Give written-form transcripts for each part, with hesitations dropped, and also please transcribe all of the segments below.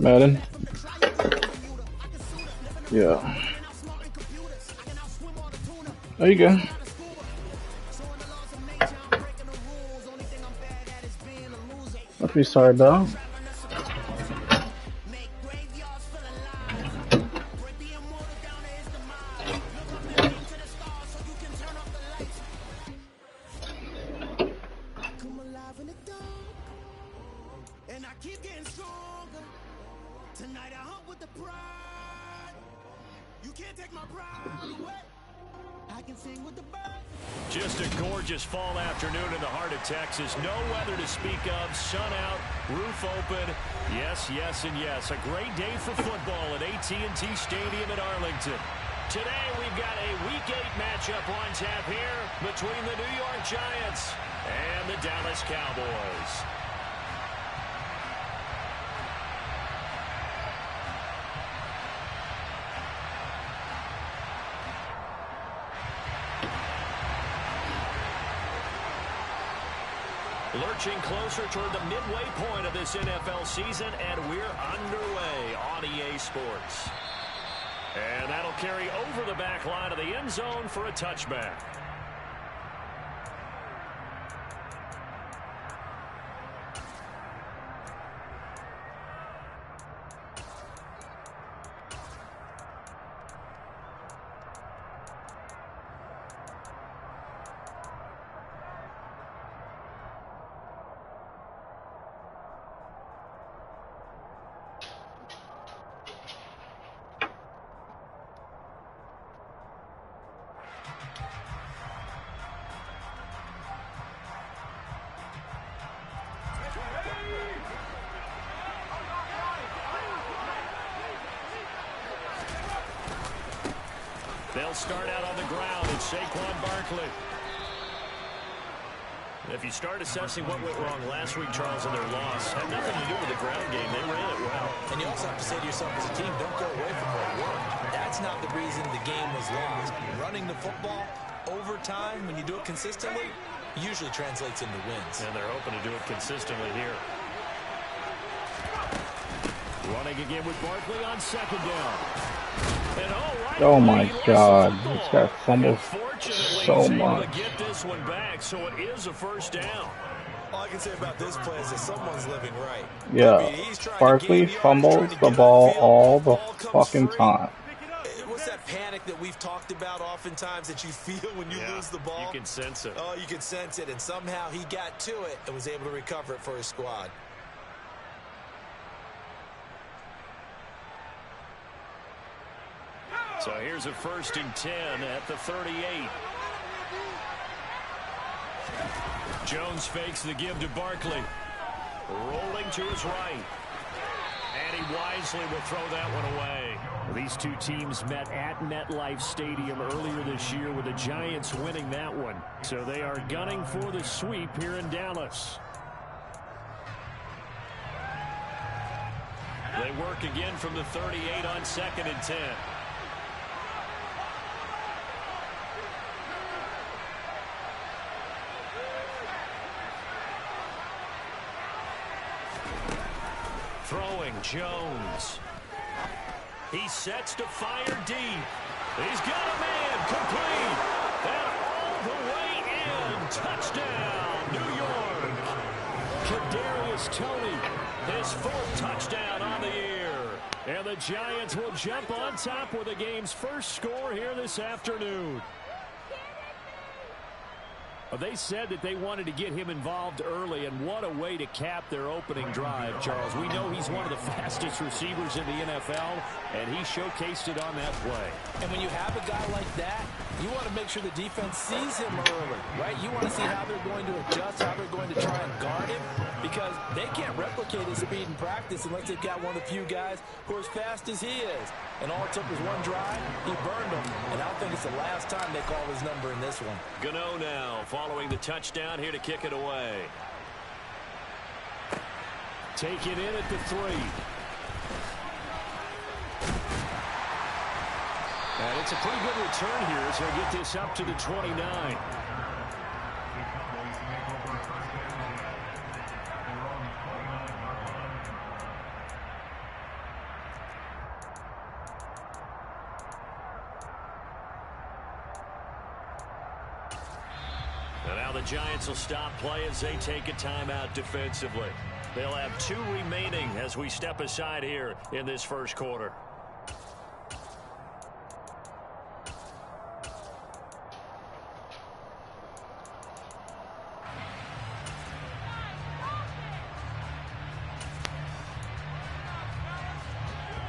Madden. Yeah. There you go. Don't be sorry, dog. Just a gorgeous fall afternoon in the heart of Texas. No weather to speak of. Sun out, roof open. Yes, yes, and yes. A great day for football at AT&T Stadium in Arlington. Today we've got a Week 8 matchup on tap here between the New York Giants and the Dallas Cowboys. Lurching closer toward the midway point of this NFL season, and we're underway on EA Sports. And that'll carry over the back line of the end zone for a touchback. They'll start out on the ground. It's Saquon Barkley. If you start assessing what went wrong last week, Charles, in their loss, had nothing to do with the ground game. They ran it well. And you also have to say to yourself as a team, don't go away from what worked. That's not the reason the game was lost. Running the football over time, when you do it consistently, usually translates into wins. And they're hoping to do it consistently here. Running again with Barkley on second down. And oh my God, this guy fumbles so much. To get this one back, so it is a first down. All I can say about this play is that someone's living right. Yeah, I mean, Barkley fumbles the ball all the fucking time. What's that panic that we've talked about oftentimes that you feel when you lose the ball? You can sense it. Oh, you can sense it, and somehow he got to it and was able to recover it for his squad. So here's a 1st and 10 at the 38. Jones fakes the give to Barkley. Rolling to his right. And he wisely will throw that one away. These two teams met at MetLife Stadium earlier this year with the Giants winning that one. So they are gunning for the sweep here in Dallas. They work again from the 38 on 2nd and 10. Throwing Jones. He sets to fire deep. He's got a man complete. And all the way in. Touchdown, New York. Kadarius Toney, his 4th touchdown on the year. And the Giants will jump on top with the game's first score here this afternoon. They said that they wanted to get him involved early, and what a way to cap their opening drive, Charles. We know he's one of the fastest receivers in the NFL, and he showcased it on that play. And when you have a guy like that, you want to make sure the defense sees him early, right? You want to see how they're going to adjust, how they're going to try and guard him, because they can't replicate his speed in practice unless they've got one of the few guys who are as fast as he is. And all it took was one drive, he burned them, and I don't think it's the last time they call his number in this one. Gano now, following the touchdown, here to kick it away. Take it in at the 3. And it's a pretty good return here as they get this up to the 29. the Giants will stop play as they take a timeout defensively. They'll have 2 remaining as we step aside here in this first quarter.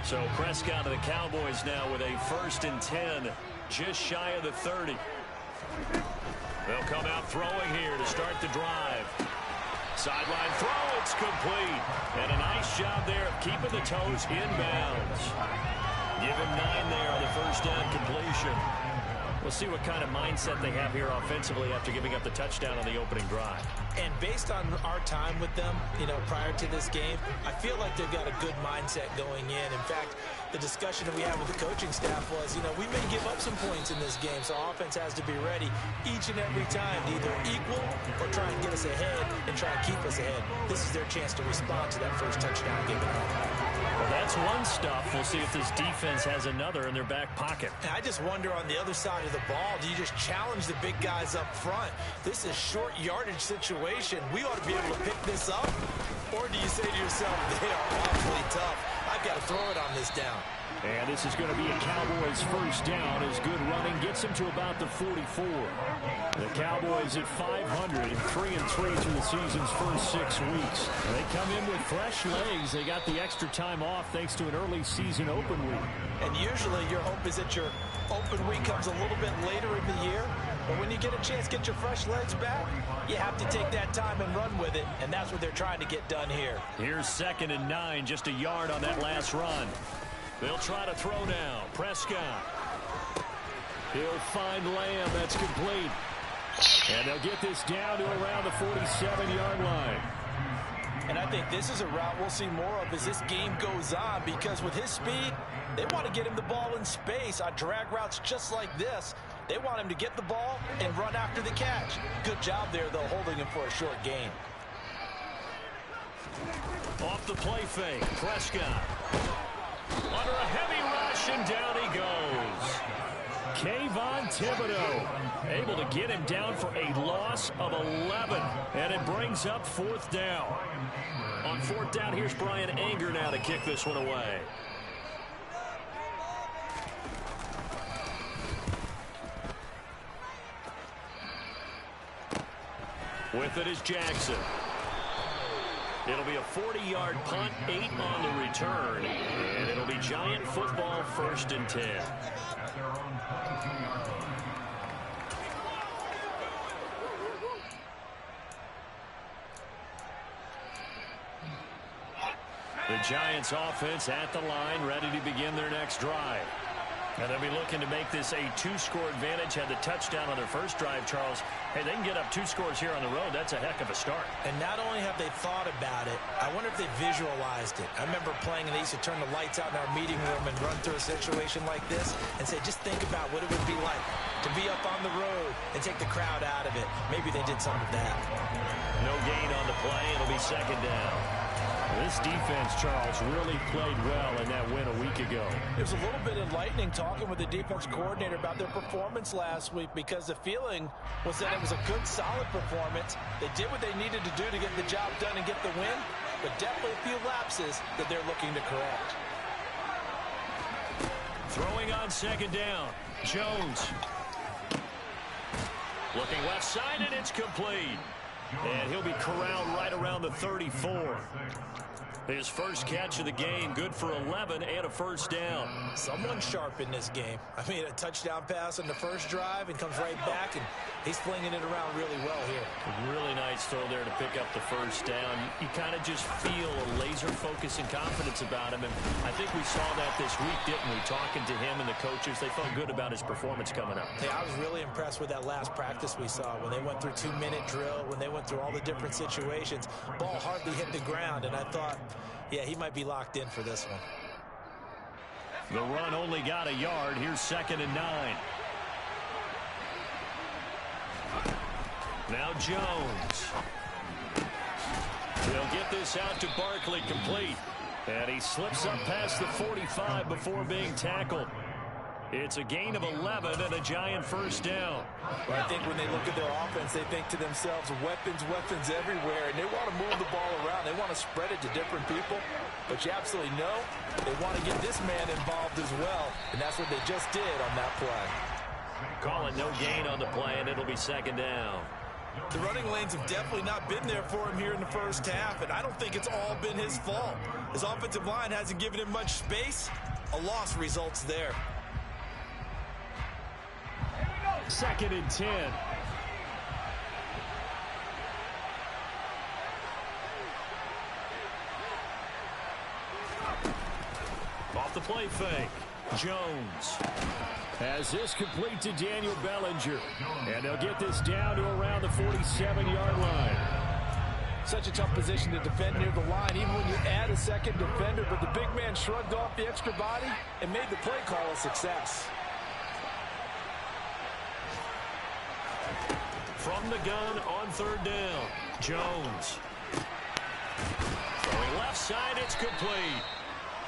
So Prescott of the Cowboys now with a 1st and 10, just shy of the 30. They'll come out throwing here to start the drive. Sideline throw, it's complete. And a nice job there of keeping the toes inbounds. Give him 9 there on the 1st down completion. We'll see what kind of mindset they have here offensively after giving up the touchdown on the opening drive. And based on our time with them, prior to this game, I feel like they've got a good mindset going in. In fact, the discussion that we had with the coaching staff was, we may give up some points in this game, so offense has to be ready each and every time to either equal or try and get us ahead and try and keep us ahead. This is their chance to respond to that first touchdown given up. Well, that's one stuff. We'll see if this defense has another in their back pocket. And I just wonder on the other side of the ball, do you just challenge the big guys up front? This is short yardage situation. We ought to be able to pick this up. Or do you say to yourself, they are awfully tough. I've got to throw it on this down. And this is going to be a Cowboys 1st down as good running gets them to about the 44. The Cowboys at 500 and 3-3 through the season's first 6 weeks. They come in with fresh legs. They got the extra time off thanks to an early season open week. And usually your hope is that your open week comes a little bit later in the year. But when you get a chance to get your fresh legs back, you have to take that time and run with it. And that's what they're trying to get done here. Here's 2nd and 9, just a yard on that last run. They'll try to throw now. Prescott. He'll find Lamb. That's complete. And they'll get this down to around the 47-yard line. And I think this is a route we'll see more of as this game goes on, because with his speed, they want to get him the ball in space on drag routes just like this. They want him to get the ball and run after the catch. Good job there, though, holding him for a short gain. Off the play fake, Prescott. Under a heavy rush, and down he goes. Kayvon Thibodeau able to get him down for a loss of 11, and it brings up 4th down. On 4th down, here's Brian Anger now to kick this one away. With it is Jackson. It'll be a 40-yard punt, 8 on the return, and it'll be Giant football 1st and 10. The Giants offense at the line, ready to begin their next drive. And they'll be looking to make this a 2-score advantage. Had the touchdown on their first drive, Charles. Hey, they can get up 2 scores here on the road. That's a heck of a start. And not only have they thought about it, I wonder if they visualized it. I remember playing, and they used to turn the lights out in our meeting room and run through a situation like this and say, just think about what it would be like to be up on the road and take the crowd out of it. Maybe they did some of that. No gain on the play. It'll be 2nd down. This defense, Charles, really played well in that win a week ago. It was a little bit enlightening talking with the defense coordinator about their performance last week, because the feeling was that it was a good, solid performance. They did what they needed to do to get the job done and get the win, but definitely a few lapses that they're looking to correct. Throwing on 2nd down, Jones. Looking left side, and it's complete. And he'll be corralled right around the 34. His first catch of the game, good for 11 and a 1st down. Someone sharp in this game. I mean, a touchdown pass on the first drive and comes right back, and he's flinging it around really well here. Really nice throw there to pick up the 1st down. You kind of just feel a laser focus and confidence about him, and I think we saw that this week, didn't we? Talking to him and the coaches, they felt good about his performance coming up. Hey, I was really impressed with that last practice we saw when they went through 2-minute drill, when they went through all the different situations. Ball hardly hit the ground, and I thought, yeah, he might be locked in for this one. The run only got a yard. Here's 2nd and 9. Now Jones. He'll get this out to Barkley, complete. And he slips up past the 45 before being tackled. It's a gain of 11 and a giant first down. Well, I think when they look at their offense, they think to themselves, weapons, weapons everywhere, and they want to move the ball around. They want to spread it to different people, but you absolutely know they want to get this man involved as well, and that's what they just did on that play. Calling no gain on the play, and it'll be second down. The running lanes have definitely not been there for him here in the first half, and I don't think it's all been his fault. His offensive line hasn't given him much space. A loss results there. Second and 10. Off the play fake. Jones has this complete to Daniel Bellinger. And they'll get this down to around the 47-yard line. Such a tough position to defend near the line, even when you add a second defender. But the big man shrugged off the extra body and made the play call a success. From the gun on third down, Jones. Throwing left side, it's complete.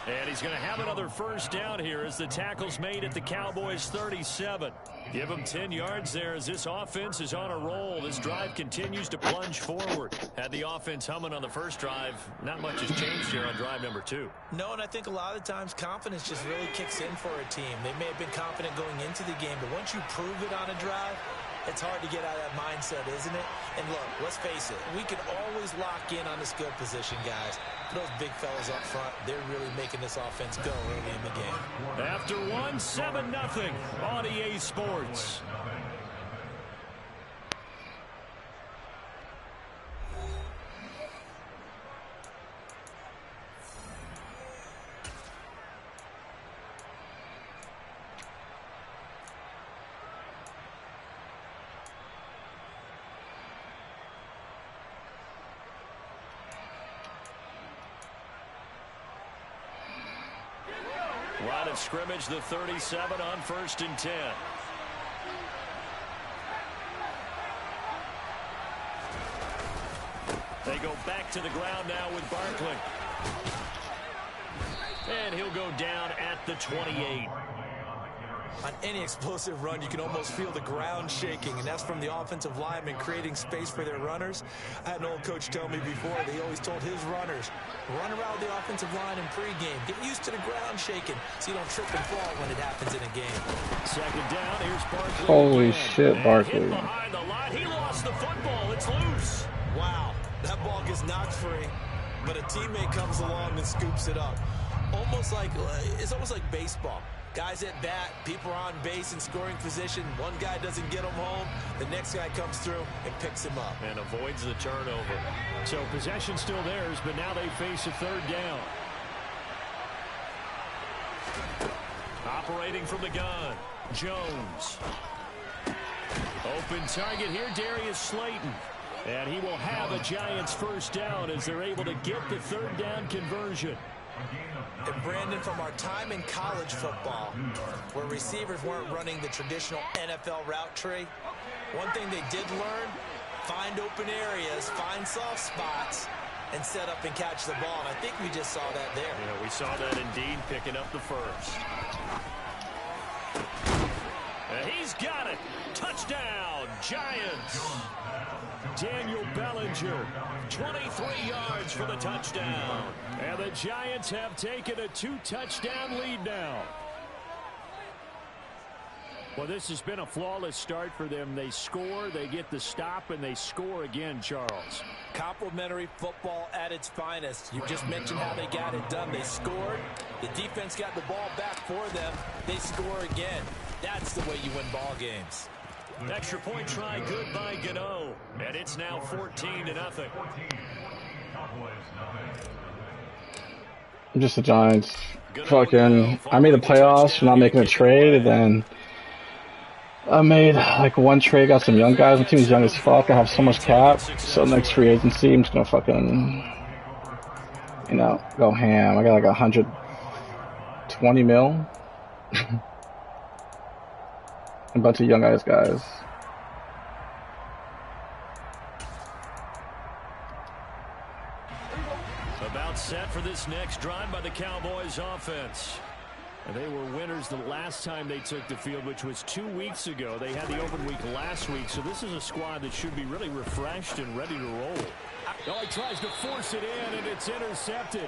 And he's going to have another first down here as the tackle's made at the Cowboys' 37. Give him 10 yards there as this offense is on a roll. This drive continues to plunge forward. Had the offense humming on the first drive. Not much has changed here on drive number 2. No, and I think a lot of times confidence just really kicks in for a team. They may have been confident going into the game, but once you prove it on a drive, it's hard to get out of that mindset, isn't it? And look, let's face it, we can always lock in on the skill position, guys. Those big fellas up front, they're really making this offense go early in the game. After 7-0 on EA Sports. Line of scrimmage, the 37 on 1st and 10. They go back to the ground now with Barkley. And he'll go down at the 28. On any explosive run, you can almost feel the ground shaking, and that's from the offensive linemen creating space for their runners. I had an old coach tell me before, they always told his runners, run around the offensive line in pregame. Get used to the ground shaking so you don't trip and fall when it happens in a game. Second down, here's Barkley. Holy again. shit, Barkley. Hit behind the line. He lost the football. It's loose. Wow, that ball gets knocked free, but a teammate comes along and scoops it up. It's almost like baseball. Guys at bat, people are on base in scoring position. One guy doesn't get him home. The next guy comes through and picks him up. And avoids the turnover. So possession still theirs, but now they face a third down. Operating from the gun, Jones. Open target here, Darius Slayton. And he will have a Giants first down as they're able to get the third down conversion. And Brandon, from our time in college football, where receivers weren't running the traditional NFL route tree, one thing they did learn, find open areas, find soft spots, and set up and catch the ball. And I think we just saw that there. Yeah, we saw that indeed, picking up the first. And he's got it. Touchdown, Giants. Daniel Bellinger, 23 yards for the touchdown. And the Giants have taken a 2-touchdown lead now. Well, this has been a flawless start for them. They score, they get the stop, and they score again, Charles. Complimentary football at its finest. You just mentioned how they got it done. They scored. The defense got the ball back for them. They score again. That's the way you win ball games. Extra point try good by Gmen. And it's now 14-0. I'm just the Giants. Fucking, I made the playoffs for not making a trade, and then I made like one trade, got some young guys. My team's young as fuck. I have so much cap. So next free agency, I'm just gonna fucking, go ham. I got like 120 mil. A bunch of young guys. About set for this next drive by the Cowboys offense. They were winners the last time they took the field, which was 2 weeks ago. They had the open week last week, so this is a squad that should be really refreshed and ready to roll. Oh, he tries to force it in, and it's intercepted.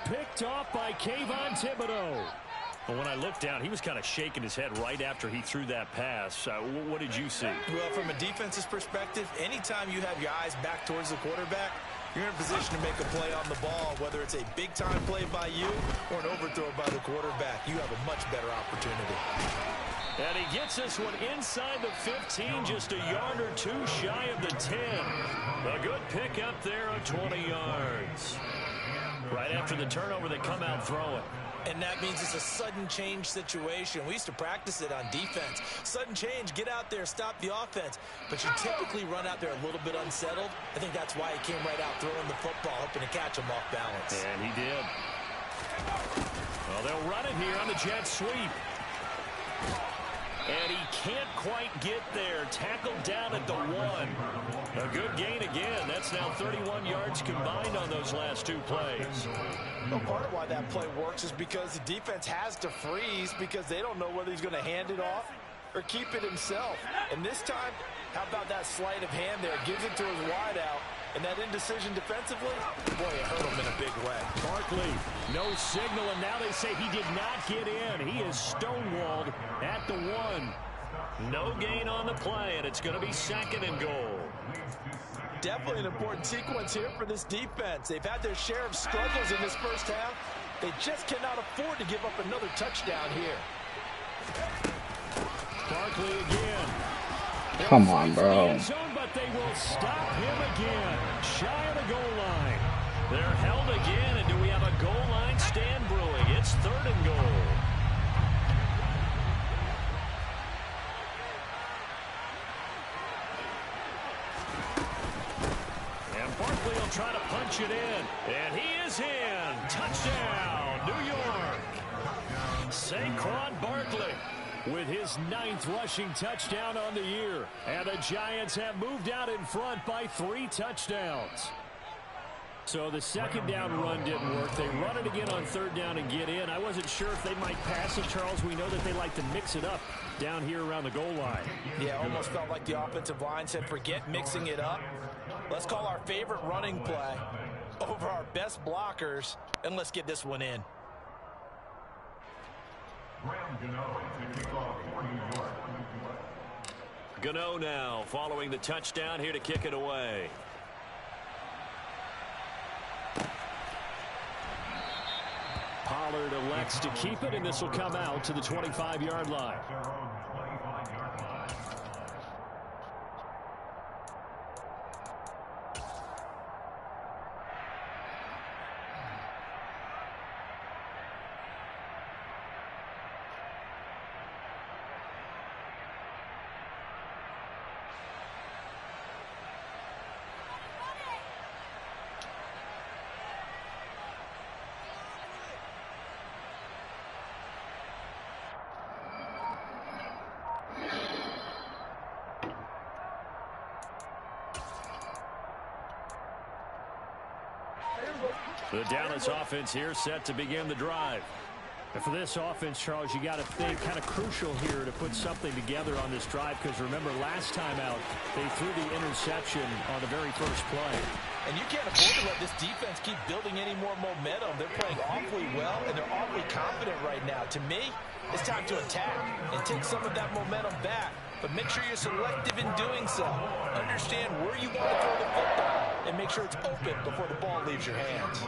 Picked off by Kayvon Thibodeau. Well, when I looked down, he was kind of shaking his head right after he threw that pass. What did you see? Well, from a defense's perspective, anytime you have your eyes back towards the quarterback, you're in a position to make a play on the ball, whether it's a big-time play by you or an overthrow by the quarterback. You have a much better opportunity. And he gets this one inside the 15, just a yard or two shy of the 10. A good pick up there of 20 yards. Right after the turnover, they come out throwing. And that means it's a sudden change situation. We used to practice it on defense. Sudden change, get out there, stop the offense. But you typically run out there a little bit unsettled. I think that's why he came right out throwing the football, hoping to catch him off balance. And he did. Well, they'll run it here on the jet sweep. And he can't quite get there. Tackled down at the 1. A good gain again. That's now 31 yards combined on those last 2 plays. Well, part of why that play works is because the defense has to freeze because they don't know whether he's going to hand it off or keep it himself. And this time, how about that sleight of hand there? Gives it to his wideout. And that indecision defensively, boy, it hurt him in a big way. Barkley, no signal, and now they say he did not get in. He is stonewalled at the 1. No gain on the play, and it's going to be 2nd and goal. Definitely an important sequence here for this defense. They've had their share of struggles in this first half. They just cannot afford to give up another touchdown here. Barkley again. Come on, bro. But they will stop him again. Shy of the goal line. They're held again, and do we have a goal line stand brewing? It's 3rd and goal. And Barkley will try to punch it in. And he is in. Touchdown, New York. Saquon Barkley with his 9th rushing touchdown on the year. And the Giants have moved out in front by 3 touchdowns. So the 2nd down run didn't work. They run it again on 3rd down and get in. I wasn't sure if they might pass it, Charles. We know that they like to mix it up down here around the goal line. Yeah, almost felt like the offensive line said, forget mixing it up. Let's call our favorite running play over our best blockers, and let's get this one in. Gano now following the touchdown here to kick it away. Pollard elects to keep it, and this will come out to the 25-yard line. The Dallas offense here set to begin the drive. And for this offense, Charles, you got to think kind of crucial here to put something together on this drive, because remember last time out they threw the interception on the very first play. And you can't afford to let this defense keep building any more momentum. They're playing awfully well, and they're awfully confident right now. To me, it's time to attack and take some of that momentum back. But make sure you're selective in doing so. Understand where you want to throw the football and make sure it's open before the ball leaves your hands.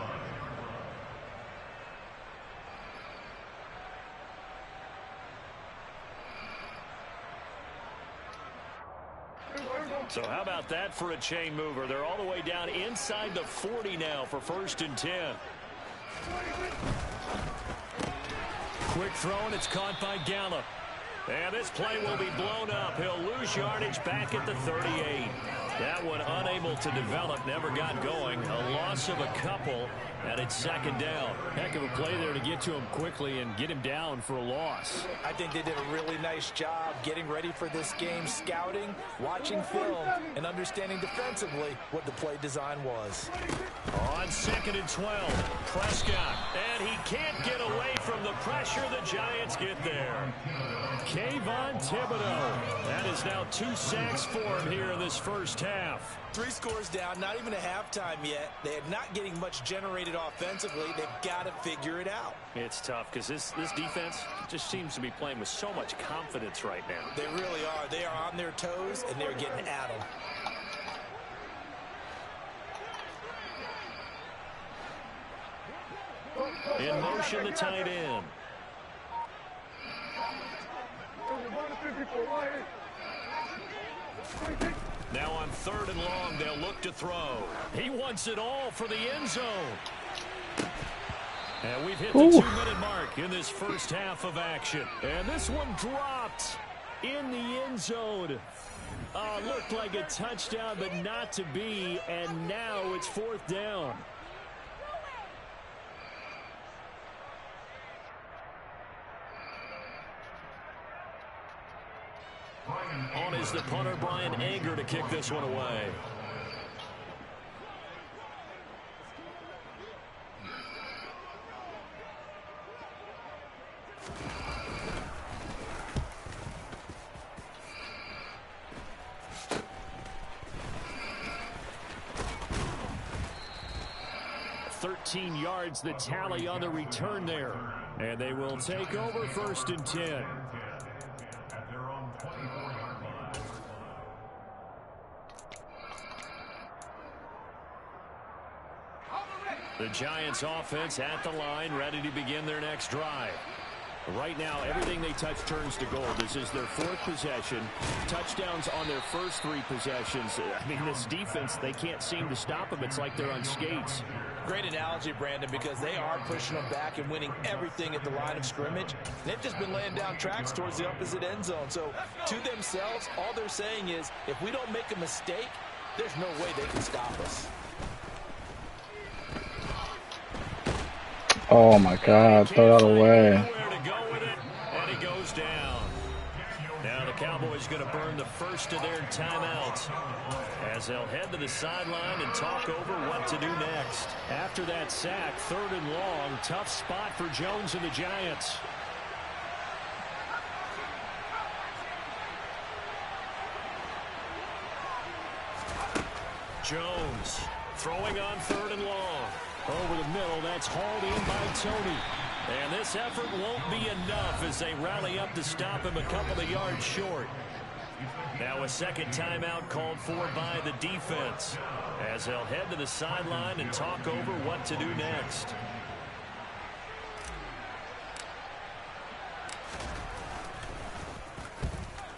So how about that for a chain mover? They're all the way down inside the 40 now for 1st and 10. Quick throw, and it's caught by Gallup. And this play will be blown up. He'll lose yardage back at the 38. That one unable to develop, never got going. A loss of a couple, and it's second down. Heck of a play there to get to him quickly and get him down for a loss. I think they did a really nice job getting ready for this game, scouting, watching film, and understanding defensively what the play design was. On 2nd and 12, Prescott, and he can't get away from the pressure. The Giants get there. Kayvon Thibodeau. That is now 2 sacks for him here in this first half. 3 scores down, not even a halftime yet. They're not getting much generated offensively. They've got to figure it out. It's tough because this defense just seems to be playing with so much confidence right now. They really are. They are on their toes, and they're getting at them. In motion, the tight end. Now on 3rd and long, they'll look to throw. He wants it all for the end zone. And we've hit the 2-minute mark in this first half of action. And this one dropped in the end zone. Looked like a touchdown, but not to be. And now it's 4th down. On is the punter, Brian Anger, to kick this one away. $13 yards, the tally on the return there. And they will take over 1st and 10. The Giants offense at the line, ready to begin their next drive. Right now, everything they touch turns to gold. This is their 4th possession. Touchdowns on their first 3 possessions. I mean, this defense, they can't seem to stop them. It's like they're on skates. Great analogy, Brandon, because they are pushing them back and winning everything at the line of scrimmage. They've just been laying down tracks towards the opposite end zone. So, to themselves, all they're saying is, if we don't make a mistake, there's no way they can stop us. Oh my God, throw that away. To go with it, and he goes down. Now the Cowboys going to burn the first of their timeouts as they'll head to the sideline and talk over what to do next. After that sack, 3rd and long, tough spot for Jones and the Giants. Jones throwing on 3rd and long. Over the middle, that's hauled in by Tony. And this effort won't be enough as they rally up to stop him a couple of yards short. Now a second timeout called for by the defense as they'll head to the sideline and talk over what to do next.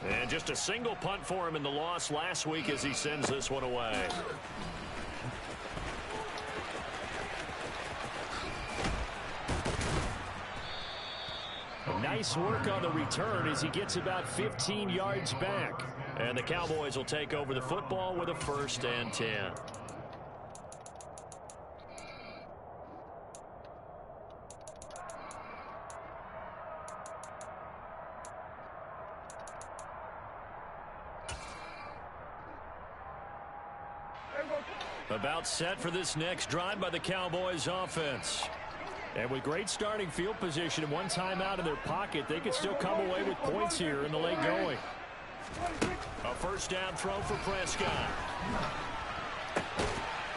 And just a single punt for him in the loss last week as he sends this one away. Nice work on the return as he gets about 15 yards back. And the Cowboys will take over the football with a 1st and 10. About set for this next drive by the Cowboys offense. And with great starting field position and one timeout in their pocket, they could still come away with points here in the late going. A 1st down throw for Prescott.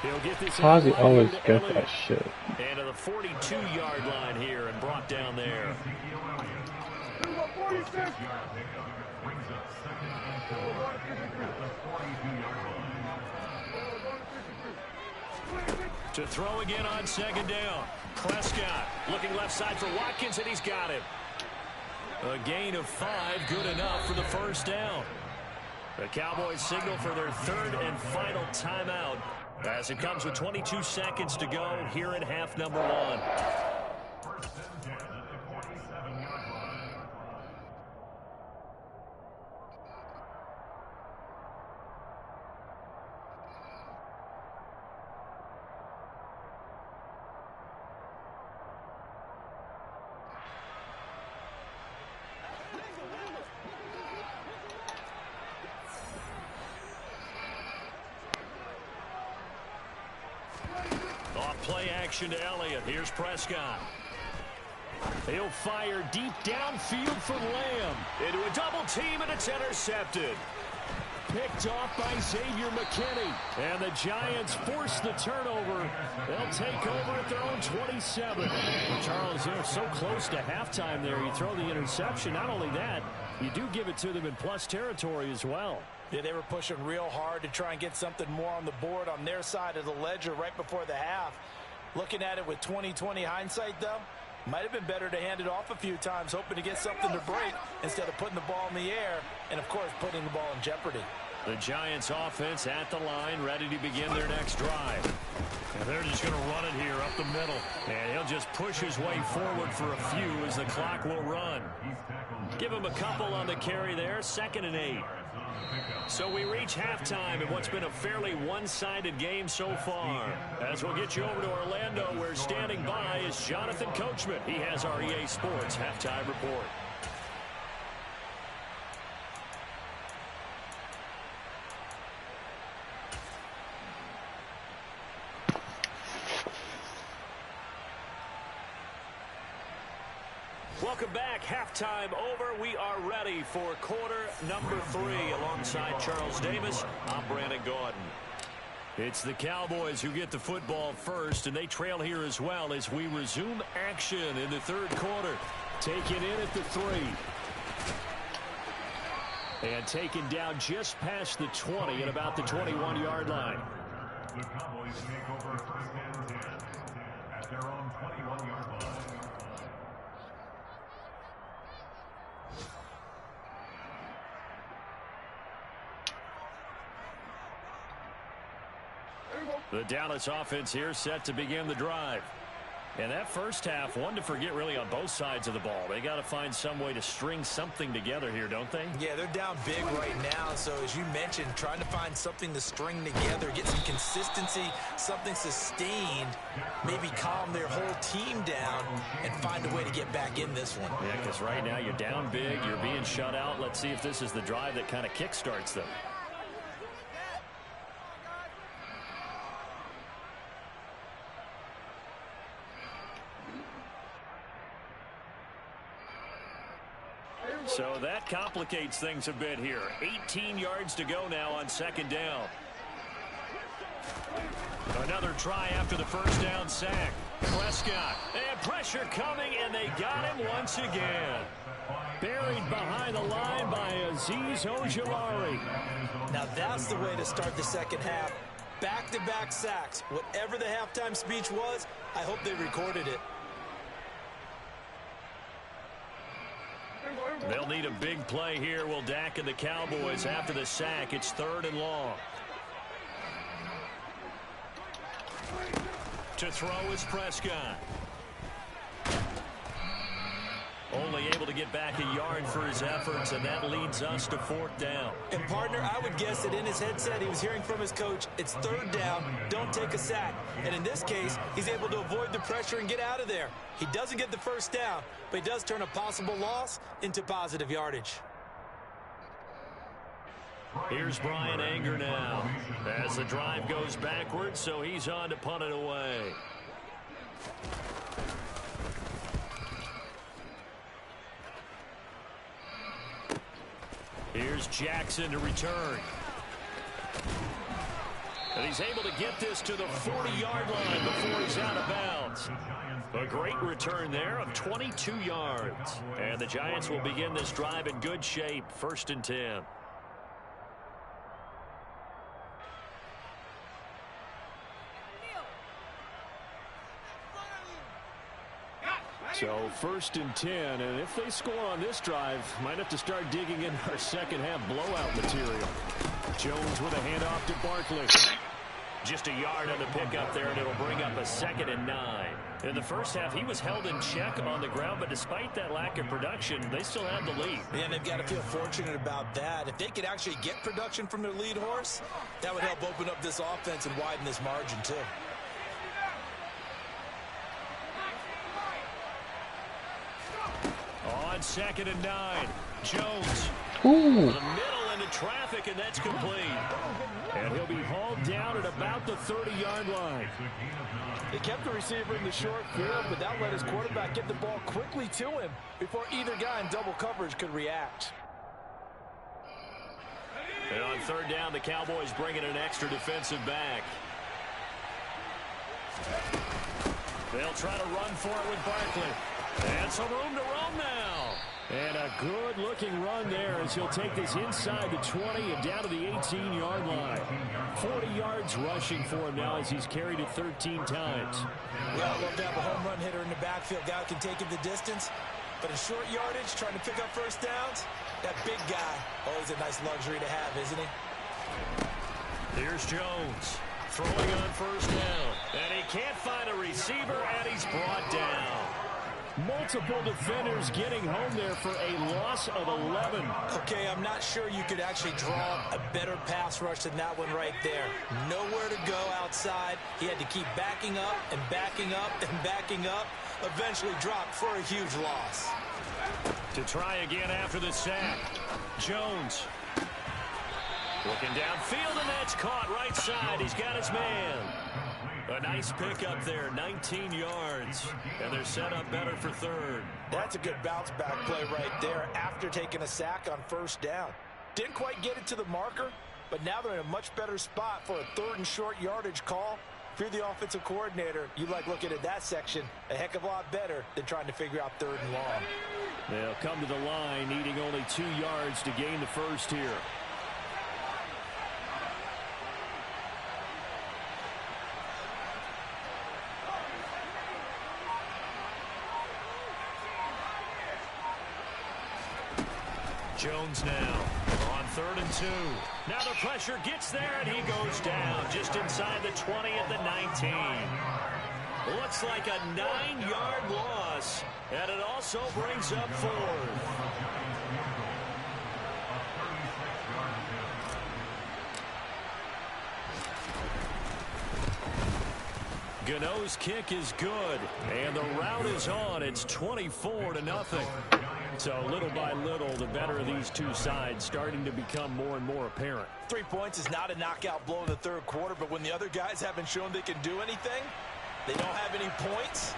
He'll get this. How does he always get that shit? And to the 42-yard line here and brought down there. To throw again on 2nd down. Prescott looking left side for Watkins, and he's got him. A gain of 5, good enough for the 1st down. The Cowboys signal for their 3rd and final timeout as it comes with 22 seconds to go here in half number 1. play action to Elliott. Here's Prescott. He'll fire deep downfield for Lamb. Into a double team, and it's intercepted. Picked off by Xavier McKinney. And the Giants force the turnover. They'll take over at their own 27. Charles, they're so close to halftime there. You throw the interception. Not only that, you do give it to them in plus territory as well. Yeah, they were pushing real hard to try and get something more on the board on their side of the ledger right before the half. Looking at it with 20/20 hindsight, though, might have been better to hand it off a few times, hoping to get something to break instead of putting the ball in the air and, of course, putting the ball in jeopardy. The Giants offense at the line, ready to begin their next drive. And they're just going to run it here up the middle. And he'll just push his way forward for a few as the clock will run. Give him a couple on the carry there, 2nd and 8. So we reach halftime in what's been a fairly one-sided game so far. As we'll get you over to Orlando, where standing by is Jonathan Coachman. He has our EA Sports halftime report. Welcome back. Halftime over. We are ready for quarter number 3. Alongside Charles Davis, I'm Brandon Gordon. It's the Cowboys who get the football first, and they trail here as well as we resume action in the 3rd quarter. Taken in at the 3. And taken down just past the 20 at about the 21-yard line. The Cowboys take over 1st and 10 at their own 21-yard line. The Dallas offense here set to begin the drive. And that first half, one to forget really on both sides of the ball. They got to find some way to string something together here, don't they? Yeah, they're down big right now. So as you mentioned, trying to find something to string together, get some consistency, something sustained, maybe calm their whole team down and find a way to get back in this one. Yeah, because right now you're down big, you're being shut out. Let's see if this is the drive that kind of kickstarts them. So that complicates things a bit here. 18 yards to go now on 2nd down. Another try after the first down sack. Prescott. And pressure coming, and they got him once again. Buried behind the line by Azeez Ojulari. Now that's the way to start the 2nd half. Back-to-back sacks. Whatever the halftime speech was, I hope they recorded it. They'll need a big play here. Will Dak and the Cowboys after the sack. It's 3rd and long. To throw is Prescott. Only able to get back a yard for his efforts, and that leads us to 4th down. And, partner, I would guess that in his headset he was hearing from his coach, it's 3rd down, don't take a sack. And in this case, he's able to avoid the pressure and get out of there. He doesn't get the first down, but he does turn a possible loss into positive yardage. Here's Brian Anger now as the drive goes backwards, so he's on to punt it away. Here's Jackson to return. And he's able to get this to the 40-yard line before he's out of bounds. A great return there of 22 yards. And the Giants will begin this drive in good shape, 1st and 10. So 1st and 10, and if they score on this drive, might have to start digging in our 2nd half blowout material. Jones with a handoff to Barkley. Just a yard on the pickup there, and it'll bring up a 2nd and 9. In the first half, he was held in check on the ground, but despite that lack of production, they still had the lead. Yeah, and they've got to feel fortunate about that. If they could actually get production from their lead horse, that would help open up this offense and widen this margin, too. On 2nd and 9, Jones. Ooh. The middle into traffic, and that's complete. And he'll be hauled down at about the 30-yard line. They kept the receiver in the short field, but that let his quarterback get the ball quickly to him before either guy in double coverage could react. And on third down, the Cowboys bring in an extra defensive back. They'll try to run for it with Barkley. And some room to roam now. And a good-looking run there as he'll take this inside the 20 and down to the 18-yard line. 40 yards rushing for him now as he's carried it 13 times. Yeah, I love to have a home run hitter in the backfield. Guy who can take it the distance. But in short yardage, trying to pick up first downs, that big guy, always a nice luxury to have, isn't he? Here's Jones. Throwing on first down. And he can't find a receiver, and he's brought down. Multiple defenders getting home there for a loss of 11. Okay, I'm not sure you could actually draw a better pass rush than that one right there. Nowhere to go outside. He had to keep backing up and backing up and backing up. Eventually dropped for a huge loss. To try again after the sack. Jones. Looking downfield, and that's caught right side. He's got his man. A nice pickup there, 19 yards. And they're set up better for third. That's a good bounce back play right there after taking a sack on first down. Didn't quite get it to the marker, but now they're in a much better spot for a third and short yardage call. If you're the offensive coordinator, you like looking at that section a heck of a lot better than trying to figure out third and long. They'll come to the line needing only 2 yards to gain the first here. Jones now on 3rd and 2. Now the pressure gets there, and he goes down just inside the 20 at the 19. Looks like a 9-yard loss, and it also brings up 4th. Gano's kick is good, and the route is on. It's 24-0. So little by little, the better of these two sides starting to become more and more apparent. 3 points is not a knockout blow in the third quarter, but when the other guys haven't shown they can do anything, they don't have any points,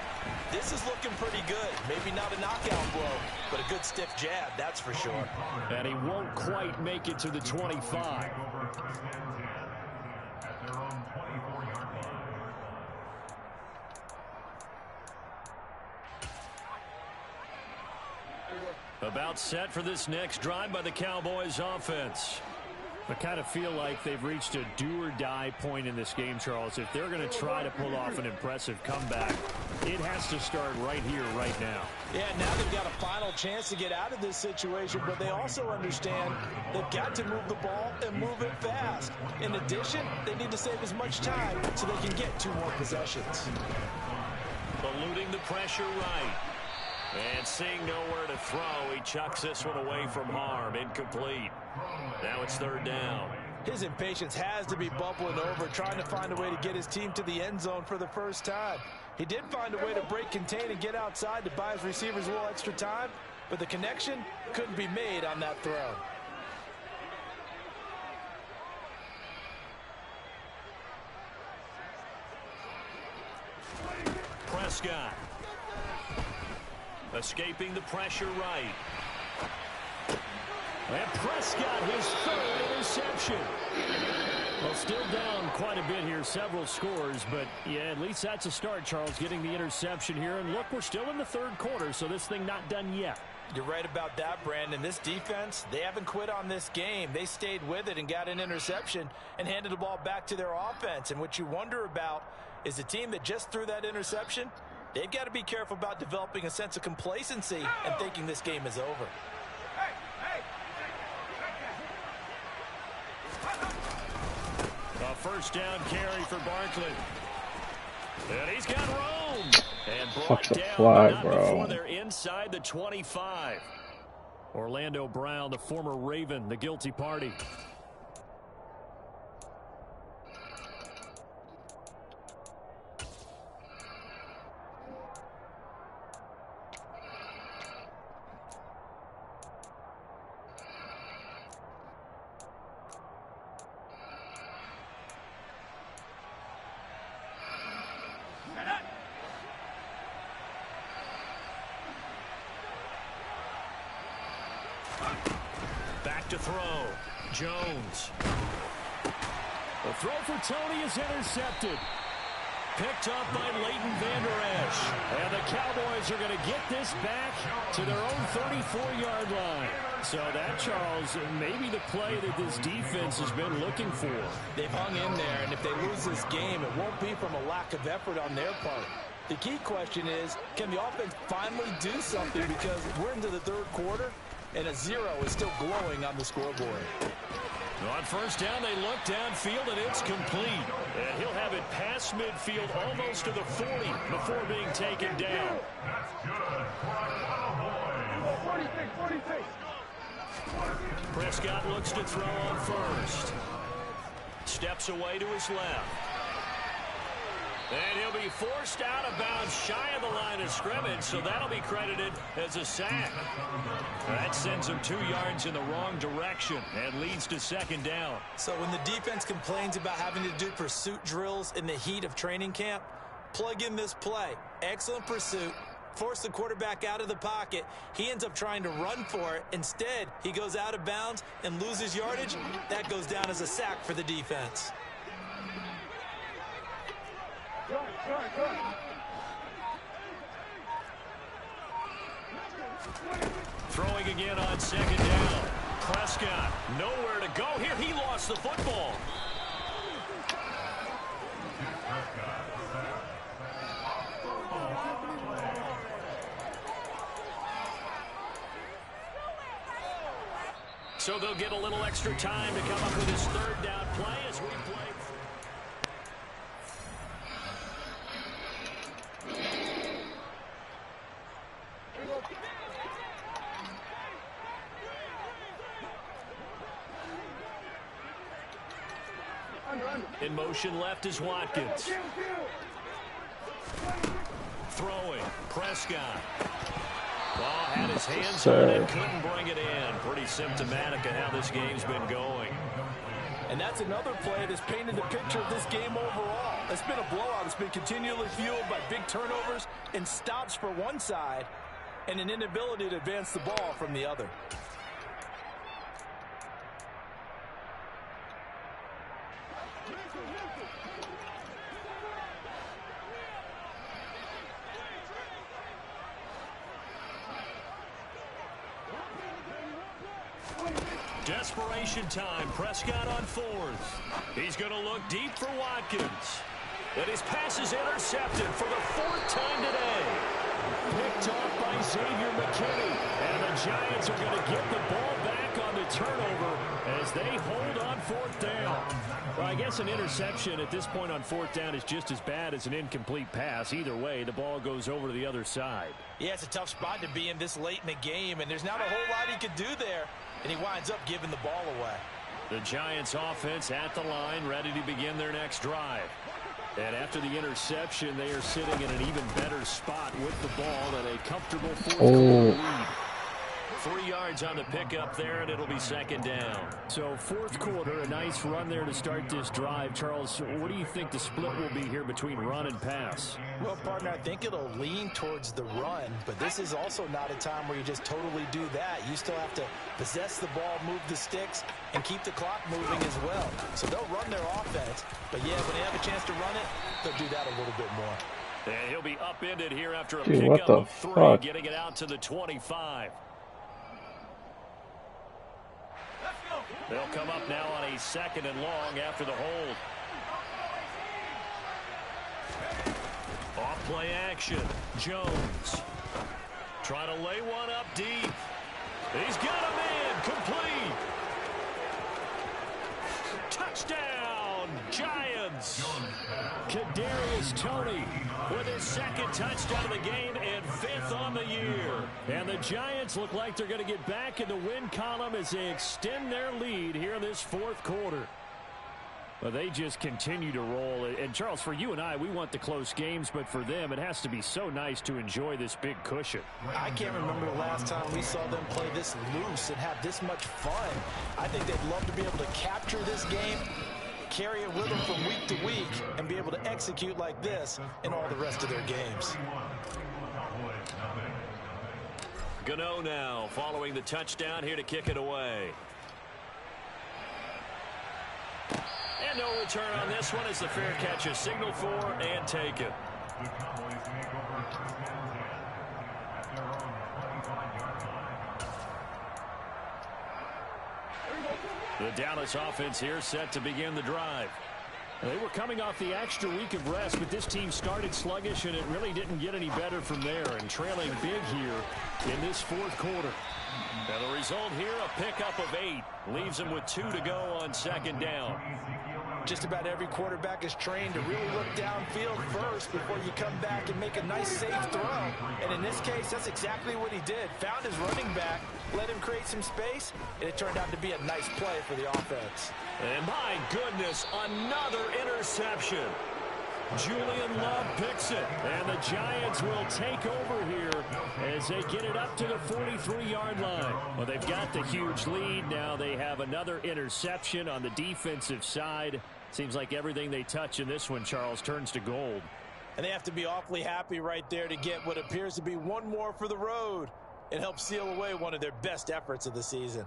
this is looking pretty good. Maybe not a knockout blow, but a good stiff jab, that's for sure. And he won't quite make it to the 25. About set for this next drive by the Cowboys offense. I kind of feel like they've reached a do-or-die point in this game, Charles. If they're going to try to pull off an impressive comeback, it has to start right here, right now. Yeah, now they've got a final chance to get out of this situation, but they also understand they've got to move the ball and move it fast. In addition, they need to save as much time so they can get 2 more possessions. Eluding the pressure right. And seeing nowhere to throw, he chucks this one away from harm. Incomplete. Now it's 3rd down. His impatience has to be bubbling over, trying to find a way to get his team to the end zone for the first time. He did find a way to break contain and get outside to buy his receivers a little extra time, but the connection couldn't be made on that throw. Prescott. Escaping the pressure right. And Prescott, his 3rd interception. Well, still down quite a bit here, several scores, but yeah, at least that's a start, Charles, getting the interception here. And look, we're still in the 3rd quarter, so this thing not done yet. You're right about that, Brandon. This defense, they haven't quit on this game. They stayed with it and got an interception and handed the ball back to their offense. And what you wonder about is the team that just threw that interception, they've got to be careful about developing a sense of complacency and thinking this game is over. A first down carry for Barkley. And he's got room. And Fuck brought the down, flag, not bro. before they're inside the 25. Orlando Brown, the former Raven, the guilty party. to throw. Jones. The throw for Tony is intercepted. Picked up by Leighton Vander Esch. And the Cowboys are going to get this back to their own 34-yard line. So that, Charles, may be the play that this defense has been looking for. They've hung in there, and if they lose this game, it won't be from a lack of effort on their part. The key question is, can the offense finally do something, because we're into the third quarter, and a 0 is still glowing on the scoreboard. On first down, they look downfield, and it's complete. And he'll have it past midfield almost to the 40 before being taken down. Prescott looks to throw on first. Steps away to his left. And he'll be forced out of bounds shy of the line of scrimmage, so that'll be credited as a sack. That sends him 2 yards in the wrong direction and leads to second down. So when the defense complains about having to do pursuit drills in the heat of training camp, plug in this play. Excellent pursuit. Force the quarterback out of the pocket. He ends up trying to run for it. Instead, he goes out of bounds and loses yardage. That goes down as a sack for the defense. Throwing again on second down. Prescott nowhere to go here. He lost the football. So they'll get a little extra time to come up with his third down play as we play. In motion left is Watkins. Throwing. Prescott. Ball had his hands on it, couldn't bring it in. Pretty symptomatic of how this game's been going. And that's another play that's painted the picture of this game overall. It's been a blowout. It's been continually fueled by big turnovers and stops for one side and an inability to advance the ball from the other. Desperation time. Prescott on fourth. He's going to look deep for Watkins. And his pass is intercepted for the 4th time today. Picked off by Xavier McKinney. And the Giants are going to get the ball back on the turnover as they hold on 4th down. Well, I guess an interception at this point on 4th down is just as bad as an incomplete pass. Either way, the ball goes over to the other side. Yeah, it's a tough spot to be in this late in the game, and there's not a whole lot he could do there. And he winds up giving the ball away. The Giants offense at the line, ready to begin their next drive. And after the interception, they are sitting in an even better spot with the ball and a comfortable 4th quarter lead. 3 yards on the pickup there, and it'll be second down. So 4th quarter, a nice run there to start this drive. Charles, what do you think the split will be here between run and pass? Well, partner, I think it'll lean towards the run, but this is also not a time where you just totally do that. You still have to possess the ball, move the sticks, and keep the clock moving as well. So they'll run their offense, but yeah, when they have a chance to run it, they'll do that a little bit more. And he'll be upended here after a Dude, pickup of 3, fuck? getting it out to the 25. They'll come up now on a 2nd and long after the hold. Off play action. Jones. Trying to lay one up deep. He's got a man. Complete. Touchdown, Giants. Kadarius Toney With his 2nd touchdown of the game and 5th on the year. And the Giants look like they're going to get back in the win column as they extend their lead here in this 4th quarter. Well, they just continue to roll. And, Charles, for you and I, we want the close games, but for them, it has to be so nice to enjoy this big cushion. I can't remember the last time we saw them play this loose and have this much fun. I think they'd love to be able to capture this game, carry it with them from week to week, and be able to execute like this in all the rest of their games. Gano now following the touchdown here to kick it away. And no return on this one as the fair catch is signaled for and taken. The Dallas offense here set to begin the drive. They were coming off the extra week of rest, but this team started sluggish, and it really didn't get any better from there, and trailing big here in this fourth quarter. Now the result here, a pickup of 8. Leaves them with 2 to go on second down. Just about every quarterback is trained to really look downfield first before you come back and make a nice, safe throw. And in this case, that's exactly what he did. Found his running back, let him create some space, and it turned out to be a nice play for the offense. And my goodness, another interception. Julian Love picks it, and the Giants will take over here as they get it up to the 43-yard line. Well, they've got the huge lead. Now they have another interception on the defensive side. Seems like everything they touch in this one, Charles, turns to gold. And they have to be awfully happy right there to get what appears to be one more for the road. It helps seal away one of their best efforts of the season.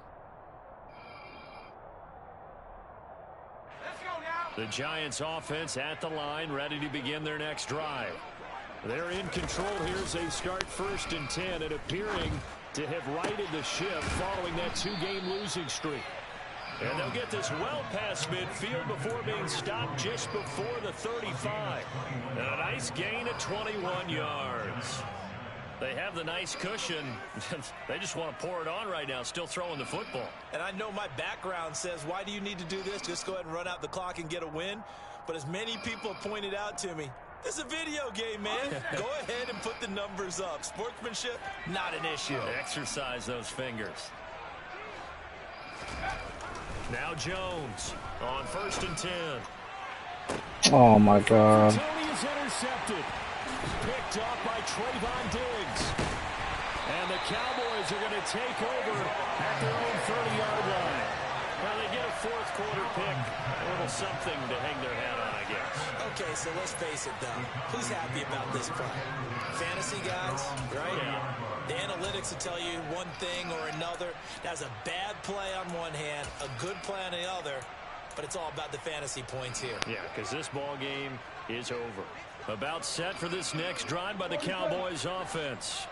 The Giants offense at the line, ready to begin their next drive. They're in control here as they start 1st and 10 and appearing to have righted the ship following that 2-game losing streak. And they'll get this well past midfield before being stopped just before the 35. And a nice gain of 21 yards. They have the nice cushion. They just want to pour it on right now, still throwing the football. And I know my background says, why do you need to do this? Just go ahead and run out the clock and get a win. But as many people have pointed out to me, this is a video game, man. Go ahead and put the numbers up. Sportsmanship, not an issue. Exercise those fingers. Now Jones on 1st and 10. Oh, my God. Tony is intercepted. Picked off by Trayvon Diggs. And the Cowboys are going to take over at their own 30-yard line. Well, they get a fourth quarter pick. A little something to hang their hat on, I guess. Okay, so let's face it, though. Who's happy about this play? Fantasy guys, right? Yeah. The analytics will tell you one thing or another. That's a bad play on one hand, a good play on the other. But it's all about the fantasy points here. Yeah, because this ball game is over. About set for this next drive by the Cowboys offense.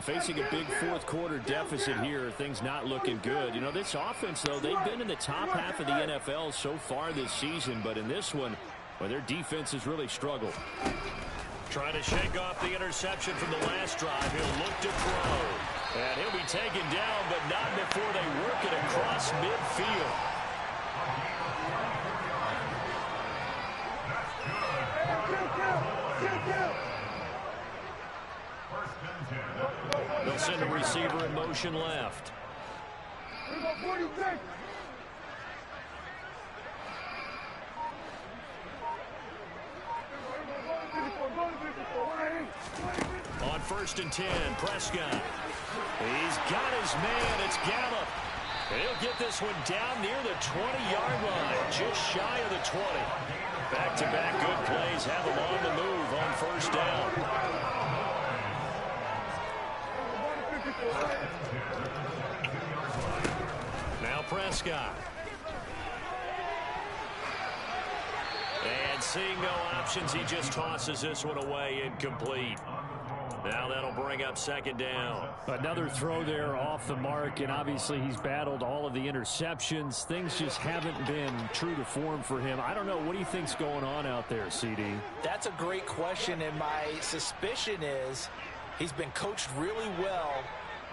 Facing a big fourth quarter deficit here, things not looking good. You know, this offense, though, they've been in the top half of the NFL so far this season, but in this one, well, their defense has really struggled. Trying to shake off the interception from the last drive. He'll look to throw. And he'll be taken down, but not before they work it across midfield. They'll send a receiver in motion left. On 1st and 10, Prescott. He's got his man. It's Gallup. He'll get this one down near the 20-yard line, just shy of the 20. Back-to-back good plays have him on the move on 1st down. Now Prescott. And seeing no options, he just tosses this one away incomplete. Now that'll bring up 2nd down. Another throw there off the mark, and obviously he's battled all of the interceptions. Things just haven't been true to form for him. I don't know. What do you think's going on out there, CD? That's a great question, and my suspicion is he's been coached really well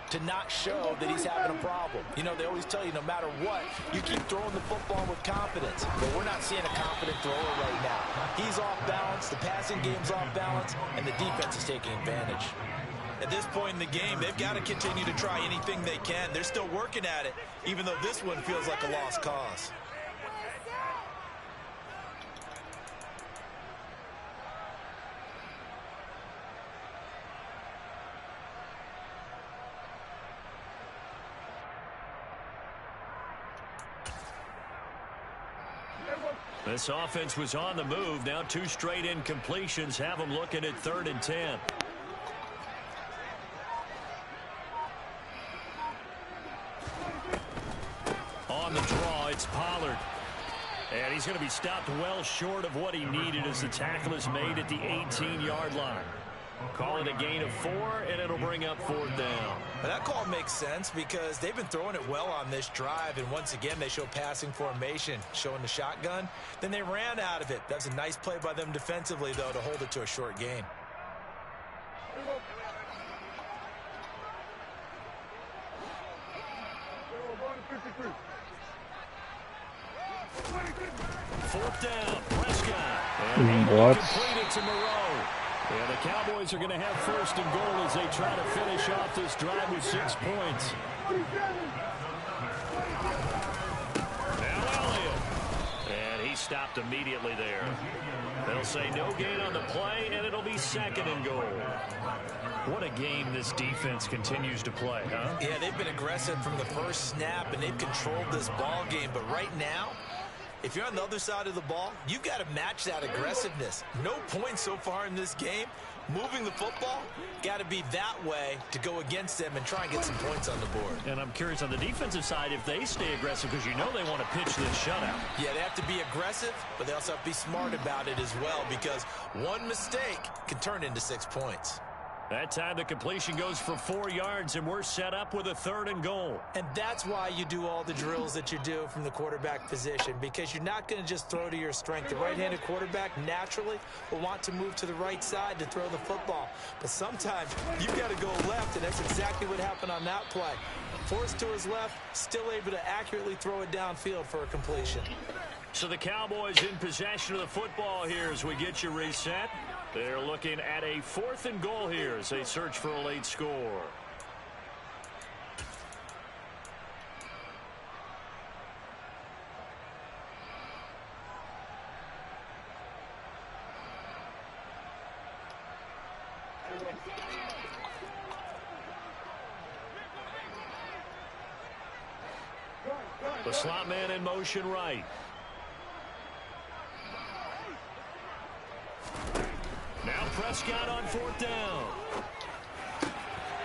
to not show that he's having a problem. You know, they always tell you no matter what, you keep throwing the football with confidence. But we're not seeing a confident thrower right now. He's off balance, the passing game's off balance, and the defense is taking advantage. At this point in the game, they've got to continue to try anything they can. They're still working at it, even though this one feels like a lost cause. This offense was on the move. Now 2 straight incompletions have them looking at 3rd and 10. On the draw, it's Pollard. And he's going to be stopped well short of what he needed as the tackle is made at the 18-yard line. Call it a gain of 4, and it'll bring up 4th down. But that call makes sense because they've been throwing it well on this drive, and once again they show passing formation, showing the shotgun. Then they ran out of it. That's a nice play by them defensively, though, to hold it to a short gain. Fourth down, Prescott. What? Completed to Moreau. And the Cowboys are going to have 1st and goal as they try to finish off this drive with 6 points. Now Elliott. And he stopped immediately there. They'll say no gain on the play, and it'll be 2nd and goal. What a game this defense continues to play, huh? Yeah, they've been aggressive from the first snap, and they've controlled this ball game. But right now, if you're on the other side of the ball, you've got to match that aggressiveness. No points so far in this game. Moving the football, got to be that way to go against them and try and get some points on the board. And I'm curious on the defensive side if they stay aggressive because you know they want to pitch this shutout. Yeah, they have to be aggressive, but they also have to be smart about it as well because one mistake can turn into 6 points. That time the completion goes for 4 yards, and we're set up with a 3rd and goal. And that's why you do all the drills that you do from the quarterback position, because you're not going to just throw to your strength. The right-handed quarterback naturally will want to move to the right side to throw the football. But sometimes you've got to go left, and that's exactly what happened on that play. Forced to his left, still able to accurately throw it downfield for a completion. So the Cowboys in possession of the football here as we get you reset. They're looking at a 4th and goal here as they search for a late score. The slot man in motion right. Now Prescott on 4th down.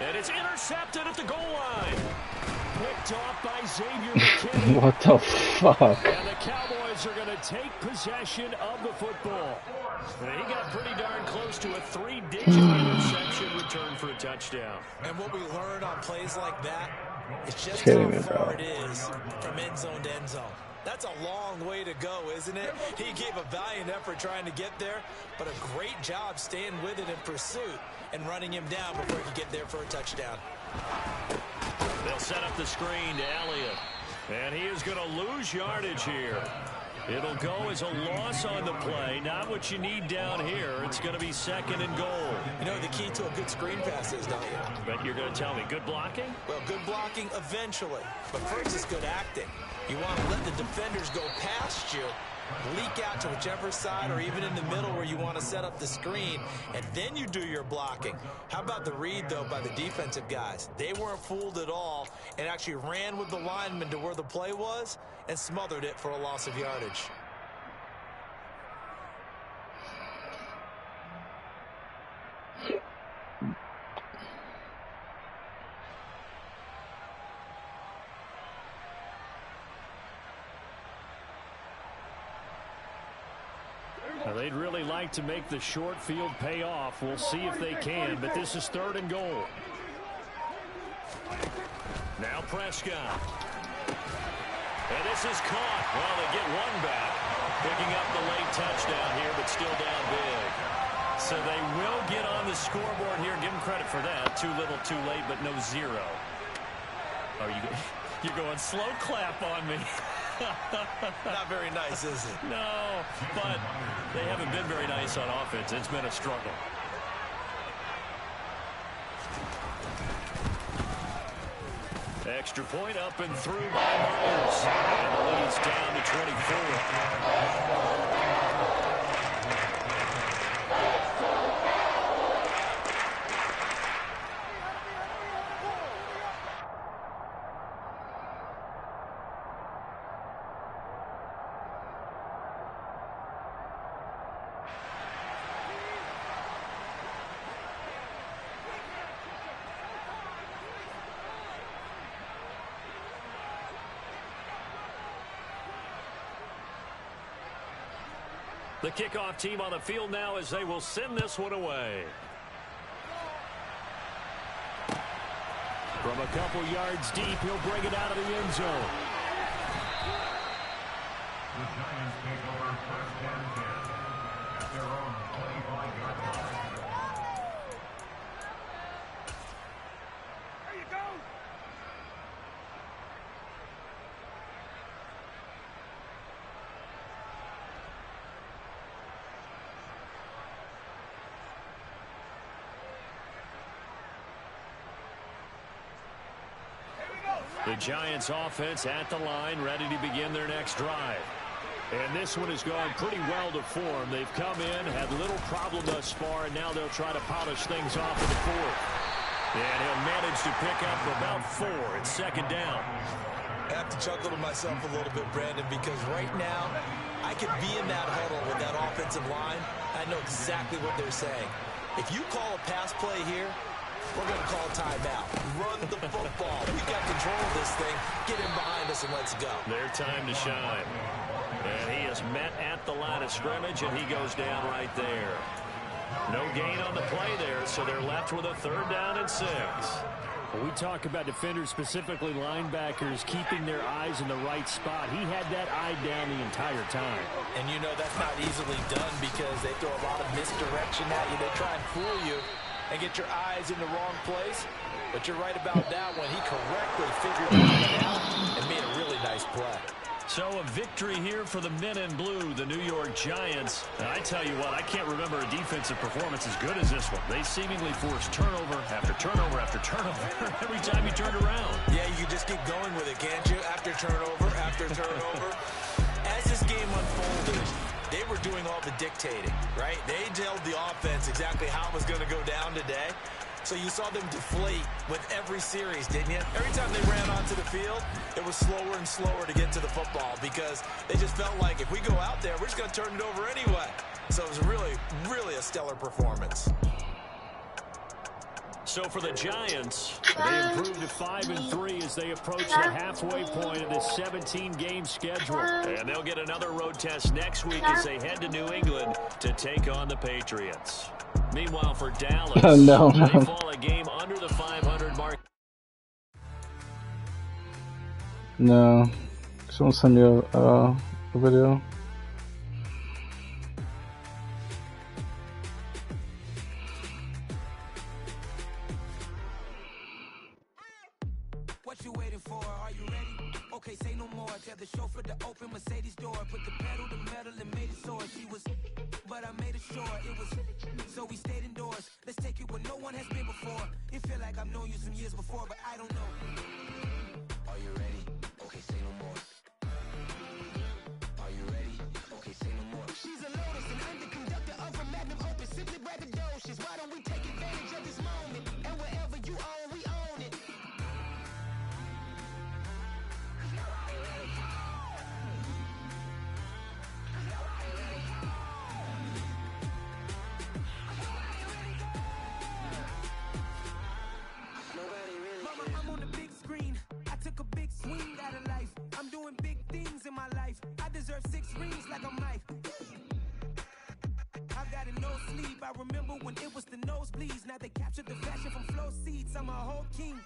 And it's intercepted at the goal line. Picked off by Xavier McKinney. What the fuck? And the Cowboys are going to take possession of the football. And he got pretty darn close to a 3-digit interception return for a touchdown. And what we learn on plays like that is just how far it is from end zone to end zone. That's a long way to go, isn't it? He gave a valiant effort trying to get there, but a great job staying with it in pursuit and running him down before he could get there for a touchdown. They'll set up the screen to Elliott. And he is going to lose yardage here. It'll go as a loss on the play. Not what you need down here. It's going to be 2nd and goal. You know the key to a good screen pass is, don't you? But you're going to tell me, good blocking? Well, good blocking eventually. But first is good acting. You want to let the defenders go past you, leak out to whichever side or even in the middle where you want to set up the screen, and then you do your blocking. How about the read, though, by the defensive guys? They weren't fooled at all and actually ran with the lineman to where the play was and smothered it for a loss of yardage. Now, they'd really like to make the short field pay off. We'll see if they can, but this is 3rd and goal. Now Prescott. And this is caught. Well, they get one back. Picking up the late touchdown here, but still down big. So they will get on the scoreboard here. Give them credit for that. Too little, too late, but no 0. Oh, you're going slow clap on me. Not very nice, is it? No, but they haven't been very nice on offense. It's been a struggle. Extra point up and through by Myers. And the lead's down to 24. The kickoff team on the field now as they will send this one away. From a couple yards deep, he'll bring it out of the end zone. The Giants take over first and 10 at their own 25-yard line. There you go. The Giants offense at the line, ready to begin their next drive. And this one has gone pretty well to form. They've come in, had little problem thus far, and now they'll try to polish things off in the fourth. And he'll manage to pick up about 4. It's second down. I have to chuckle to myself a little bit, Brandon, because right now I could be in that huddle with that offensive line. I know exactly what they're saying. If you call a pass play here, we're going to call timeout. Run the football. We've got control of this thing. Get him behind us and let's go. Their time to shine. And he is met at the line of scrimmage, and he goes down right there. No gain on the play there, so they're left with a 3rd down and 6. When we talk about defenders, specifically linebackers, keeping their eyes in the right spot. He had that eye down the entire time. And you know that's not easily done because they throw a lot of misdirection at you. They try and fool you and get your eyes in the wrong place. But you're right about that one. He correctly figured it out and made a really nice play. So a victory here for the men in blue, the New York Giants. And I tell you what, I can't remember a defensive performance as good as this one. They seemingly forced turnover after turnover after turnover every time you turned around. Yeah, you just keep going with it, can't you? After turnover. As this game unfolded, they were doing all the dictating, right? They told the offense exactly how it was going to go down today. So you saw them deflate with every series, didn't you? Every time they ran onto the field, it was slower and slower to get to the football because they just felt like if we go out there, we're just going to turn it over anyway. So it was really, really a stellar performance. So for the Giants, they improved to 5-3 as they approach the halfway point of this 17-game schedule. And they'll get another road test next week as they head to New England to take on the Patriots. Meanwhile, for Dallas, they fall a game under the 500 mark. No. Someone send me a video. What you waiting for? Are you ready? Okay, say no more. Tell the chauffeur to open Mercedes door. Put the pedal to metal and made it soar. She was, but I made it sure it was. So we stayed indoors. Let's take it where no one has been before. It feel like I've known you some years before, but I don't know. Are you ready? Okay, say no more. Are you ready? Okay, say no more. She's a Lotus, an underconductor of a magnum opus. Simply braggadocious. Why don't we take advantage of this moment? And wherever you own, we own it. I'm on the big screen. I took a big swing out of life. I'm doing big things in my life. I deserve 6 rings like I'm Mike. I've got no sleep. I remember when it was the nosebleeds. Now they captured the fashion from flow seats. I'm a whole king.